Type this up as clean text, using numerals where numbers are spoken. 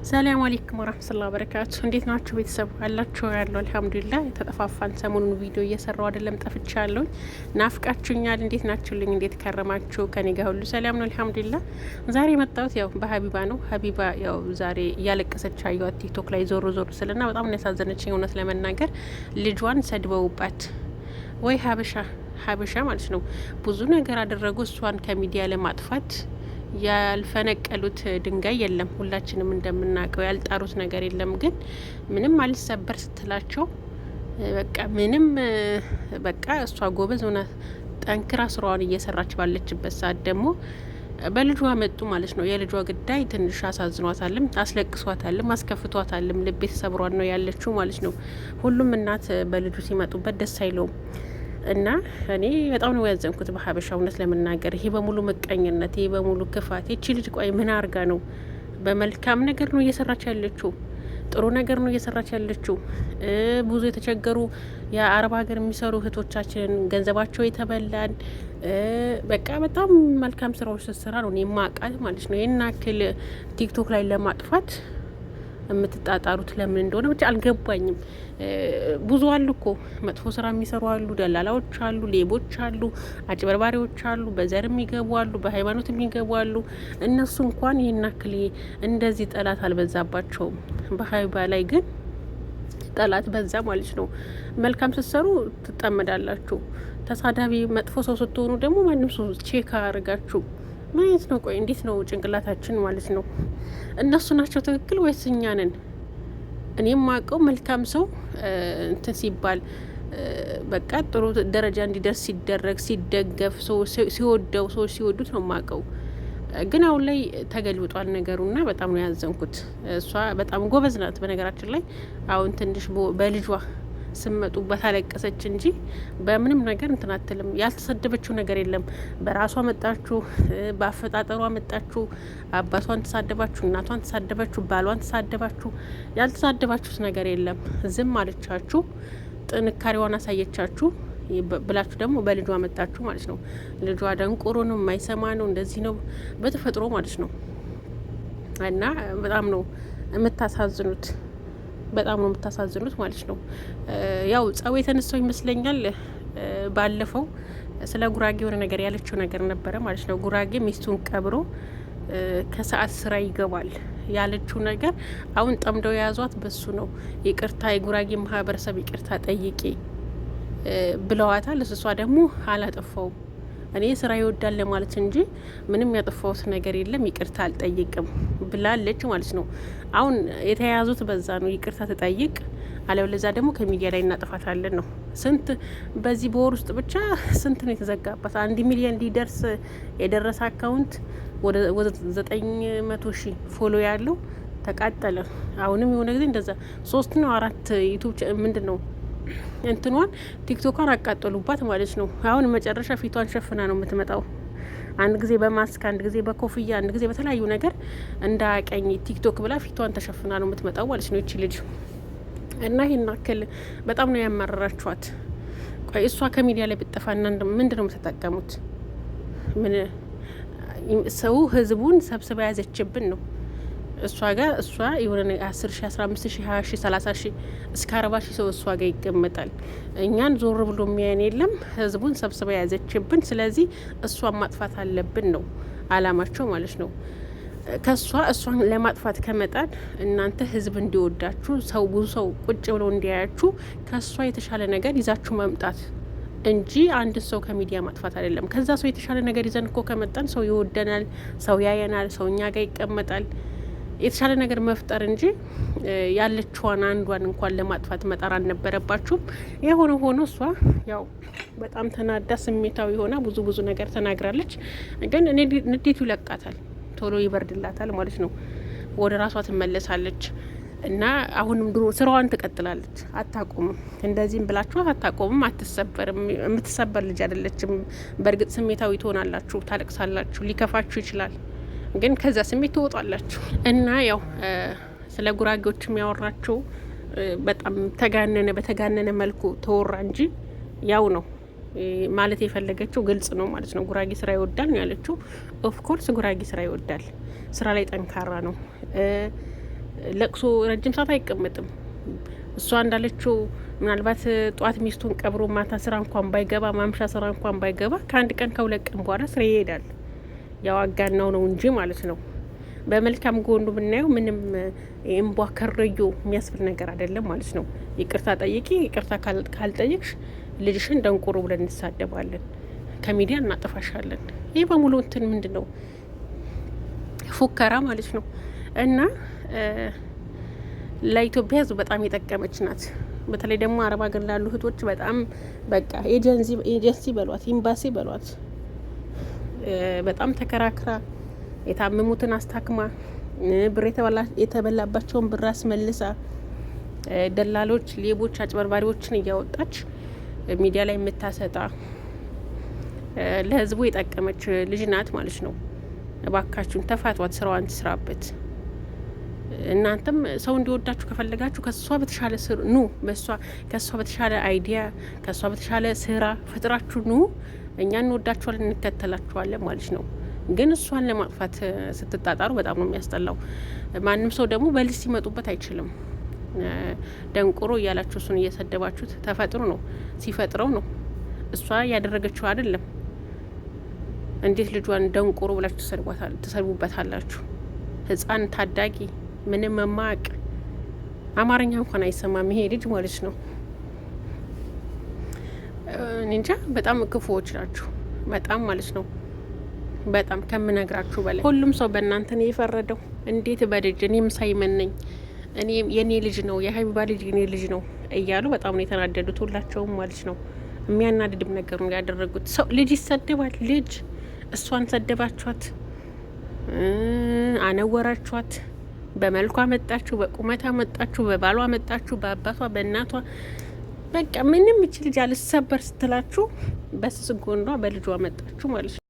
ሰላም አለይኩም ወራህመቱላሂ ወበረካቱ። እንዴት ናችሁ ቤተሰብ? አላችሁ ያለው አልሐምዱሊላህ። የተጠፋፋን ሰሞኑን ቪዲዮ እየሰራው አይደለም፣ ጠፍቻለሁ። ናፍቃችሁኛል። እንዴት ናችሁልኝ? እንዴት ከረማችሁ? ከኔ ጋር ሁሉ ሰላም ነው አልሐምዱሊላህ። ዛሬ የመጣሁት ያው በሀቢባ ነው። ሀቢባ ያው ዛሬ እያለቀሰች አየኋት ቲክቶክ ላይ ዞር ዞር ስልና በጣም ነው ያሳዘነችኝ። እውነት ለመናገር ልጇን ሰድበውባት ወይ ሀበሻ ማለት ነው ብዙ ነገር አደረጉ እሷን ከሚዲያ ለማጥፋት ያልፈነቀሉት ድንጋይ የለም። ሁላችንም እንደምናውቀው ያልጣሩት ነገር የለም። ግን ምንም አልሰበር ስትላቸው በቃ እሷ ጎበዝ ሆና ጠንክራ ስራዋን እየሰራች ባለችበት ሰዓት ደግሞ በልጇ መጡ ማለት ነው። የልጇ ጉዳይ ትንሽ አሳዝኗታልም፣ አስለቅሷታልም፣ አስከፍቷታልም። ልቤ ተሰብሯን ነው ያለችው ማለት ነው። ሁሉም እናት በልጁ ሲመጡበት ደስ አይለውም። እና እኔ በጣም ነው ያዘንኩት በሀበሻ እውነት ለመናገር። ይሄ በሙሉ ምቀኝነት፣ ይሄ በሙሉ ክፋት። ይቺ ልጅ ቆይ ምን አርጋ ነው? በመልካም ነገር ነው እየሰራች ያለችው፣ ጥሩ ነገር ነው እየሰራች ያለችው። ብዙ የተቸገሩ የአረብ ሀገር የሚሰሩ እህቶቻችንን ገንዘባቸው የተበላን በቃ በጣም መልካም ስራዎች ስትሰራ ነው እኔ የማውቃት ማለት ነው። ይህን ያክል ቲክቶክ ላይ ለማጥፋት የምትጣጣሩት ለምን እንደሆነ ብቻ አልገባኝም። ብዙ አሉ እኮ መጥፎ ስራ የሚሰሩ አሉ፣ ደላላዎች አሉ፣ ሌቦች አሉ፣ አጭበርባሪዎች አሉ፣ በዘር የሚገቡ አሉ፣ በሃይማኖት የሚገቡ አሉ። እነሱ እንኳን ይህን ያክል እንደዚህ ጠላት አልበዛባቸውም። በሀቢባ ላይ ግን ጠላት በዛ ማለት ነው። መልካም ስትሰሩ ትጠመዳላችሁ። ተሳዳቢ መጥፎ ሰው ስትሆኑ ደግሞ ማንም ሰው ቼክ አርጋችሁ ማየት ነው። ቆይ እንዴት ነው ጭንቅላታችን ማለት ነው? እነሱ ናቸው ትክክል ወይስ እኛ ነን? እኔም ማቀው መልካም ሰው እንትን ሲባል በቃ ጥሩ ደረጃ እንዲደርስ ሲደረግ ሲደገፍ ሲወደው ሰዎች ሲወዱት ነው ማቀው። ግን አሁን ላይ ተገልብጧል ነገሩና በጣም ነው ያዘንኩት። እሷ በጣም ጎበዝ ናት በነገራችን ላይ። አሁን ትንሽ በልጇ ስመጡበት አለቀሰች እንጂ በምንም ነገር እንትን አትልም። ያልተሰደበችው ነገር የለም። በራሷ መጣችሁ፣ በአፈጣጠሯ መጣችሁ፣ አባቷን ተሳደባችሁ፣ እናቷን ተሳደባችሁ፣ ባሏን ተሳደባችሁ። ያልተሳደባችሁት ነገር የለም። ዝም አለቻችሁ፣ ጥንካሬዋን አሳየቻችሁ ብላችሁ ደግሞ በልጇ መጣችሁ ማለት ነው። ልጇ ደንቆሮ ነው፣ የማይሰማ ነው፣ እንደዚህ ነው በተፈጥሮ ማለት ነው። እና በጣም ነው የምታሳዝኑት፣ በጣም ነው የምታሳዝኑት ማለት ነው። ያው ጸው የተነሳው ይመስለኛል ባለፈው ስለ ጉራጌ የሆነ ነገር ያለችው ነገር ነበረ ማለት ነው። ጉራጌ ሚስቱን ቀብሮ ከሰዓት ስራ ይገባል ያለችው ነገር አሁን ጠምደው የያዟት በሱ ነው። ይቅርታ የጉራጌ ማህበረሰብ ይቅርታ ጠይቄ ብለዋታል። እሷ ደግሞ አላጠፋውም እኔ ስራ ይወዳል ለማለት እንጂ ምንም ያጠፋውት ነገር የለም ይቅርታ አልጠይቅም ብላለች ማለት ነው። አሁን የተያያዙት በዛ ነው። ይቅርታ ተጠይቅ አለበለዚያ ደግሞ ከሚዲያ ላይ እናጠፋታለን ነው። ስንት በዚህ በወር ውስጥ ብቻ ስንት ነው የተዘጋባት? 1 ሚሊዮን ሊደርስ የደረሰ አካውንት ወደ 900,000 ፎሎ ያለው ተቃጠለ። አሁንም የሆነ ጊዜ እንደዛ 3 ነው 4 ዩቲዩብ ምንድን ነው እንትኗን ቲክቶኳን አቃጠሉባት ማለት ነው። አሁን መጨረሻ ፊቷን ሸፍና ነው የምትመጣው። አንድ ጊዜ በማስክ፣ አንድ ጊዜ በኮፍያ፣ አንድ ጊዜ በተለያዩ ነገር እንዳቀኝ ቲክቶክ ብላ ፊቷን ተሸፍና ነው የምትመጣው ማለት ነው ይቺ ልጅ። እና ይሄን አክል በጣም ነው ያማረራችኋት። ቆይ እሷ ከሚዲያ ላይ ብትጠፋና ምንድን ነው የምትጠቀሙት? ምን ሰው ህዝቡን ሰብስባ ያዘችብን ነው እሷ ጋር። እሷ የሆነ 10,000 15,000 20,000 30,000 እስከ 40,000 ሰው እሷ ጋር ይቀመጣል። እኛን ዞር ብሎ የሚያን የለም። ህዝቡን ሰብስባ ያዘችብን። ስለዚህ እሷን ማጥፋት አለብን ነው አላማቸው ማለት ነው። እሷን ለማጥፋት ከመጣን እናንተ ህዝብ እንዲወዳችሁ ብዙ ሰው ቁጭ ብሎ እንዲያያችሁ ከእሷ የተሻለ ነገር ይዛችሁ መምጣት እንጂ አንድ ሰው ከሚዲያ ማጥፋት አይደለም። ከዛ ሰው የተሻለ ነገር ይዘን እኮ ከመጣን ሰው ይወደናል፣ ሰው ያየናል፣ ሰው እኛ ጋር ይቀመጣል። የተሻለ ነገር መፍጠር እንጂ ያለችዋን አንዷን እንኳን ለማጥፋት መጣር አልነበረባችሁም። የሆነ ሆኖ እሷ ያው በጣም ተናዳ ስሜታዊ ሆና ብዙ ነገር ተናግራለች። ግን እኔ ንዴቱ ይለቃታል፣ ቶሎ ይበርድላታል ማለት ነው። ወደ ራሷ ትመለሳለች እና አሁንም ድሮ ስራዋን ትቀጥላለች። አታቆምም። እንደዚህም ብላችሁ አታቆምም፣ አትሰበርም። የምትሰበር ልጅ አይደለችም። በእርግጥ ስሜታዊ ትሆናላችሁ፣ ታለቅሳላችሁ፣ ሊከፋችሁ ይችላል። ግን ከዛ ስሜት ትወጣላችሁ። እና ያው ስለ ጉራጌዎች የሚያወራቸው በጣም በተጋነነ መልኩ ተወራ እንጂ ያው ነው ማለት የፈለገችው ግልጽ ነው ማለት ነው። ጉራጌ ስራ ይወዳል ነው ያለችው። ኦፍ ኮርስ ጉራጌ ስራ ይወዳል፣ ስራ ላይ ጠንካራ ነው። ለቅሶ ረጅም ሰዓት አይቀመጥም። እሷ እንዳለችው ምናልባት ጧት ሚስቱን ቀብሮ ማታ ስራ እንኳን ባይገባ ማምሻ ስራ እንኳን ባይገባ ከአንድ ቀን ከሁለት ቀን በኋላ ስራ ይሄዳል። ያው አጋናው ነው እንጂ ማለት ነው። በመልካም ጎኑ ብናየው ምንም እምቧ ከረዮ የሚያስብል ነገር አይደለም ማለት ነው። ይቅርታ ጠይቂ፣ ይቅርታ ካልጠየቅሽ ልጅሽን ደንቆሮ ብለን እንሳደባለን፣ ከሚዲያ እናጠፋሻለን። ይህ በሙሉ እንትን ምንድን ነው ፉከራ ማለት ነው። እና ለኢትዮጵያ ሕዝብ በጣም የጠቀመች ናት። በተለይ ደግሞ አረብ ሀገር ላሉ እህቶች በጣም በቃ ኤጀንሲ በሏት፣ ኤምባሲ በሏት። በጣም ተከራክራ የታመሙትን አስታክማ ብር የተበላባቸውን ብር አስመልሳ ደላሎች፣ ሌቦች፣ አጭበርባሪዎችን እያወጣች ሚዲያ ላይ የምታሰጣ ለህዝቡ የጠቀመች ልጅ ናት ማለት ነው። እባካችሁን ተፋቷት፣ ስራዋን ትስራበት። እናንተም ሰው እንዲወዳችሁ ከፈለጋችሁ ከሷ በተሻለ ኑ። ከሷ በተሻለ አይዲያ፣ ከሷ በተሻለ ስራ ፈጥራችሁ ኑ። እኛ እንወዳችኋለን፣ እንከተላችኋለን ማለት ነው። ግን እሷን ለማጥፋት ስትጣጣሩ በጣም ነው የሚያስጠላው። ማንም ሰው ደግሞ በልስ ሲመጡበት አይችልም። ደንቆሮ እያላችሁ እሱን እየሰደባችሁት ተፈጥሮ ነው ሲፈጥረው ነው። እሷ ያደረገችው አይደለም። እንዴት ልጇን ደንቆሮ ብላችሁ ትሰድቡበታላችሁ? ህፃን ታዳጊ ምንም መማቅ አማርኛ እንኳን አይሰማም ይሄ ልጅ ማለት ነው። እንጃ በጣም ክፉዎች ናችሁ፣ በጣም ማለት ነው። በጣም ከምነግራችሁ በላይ ሁሉም ሰው በእናንተ ነው የፈረደው። እንዴት በልጅ እኔም ሳይመን ነኝ፣ እኔም የኔ ልጅ ነው፣ የሀቢባ ልጅ የኔ ልጅ ነው እያሉ በጣም ነው የተናደዱት ሁላቸውም ማለት ነው። የሚያናድድም ነገር ነው ያደረጉት። ሰው ልጅ ይሰደባል። ልጅ እሷን ሰደባችኋት፣ አነወራችኋት። በመልኳ መጣችሁ፣ በቁመታ መጣችሁ፣ በባሏ መጣችሁ፣ በአባቷ በእናቷ በቃ ምንም ይች ልጅ አልሰበር ስትላችሁ በስስ ጎኗ በልጇ መጣችሁ ማለት ነው።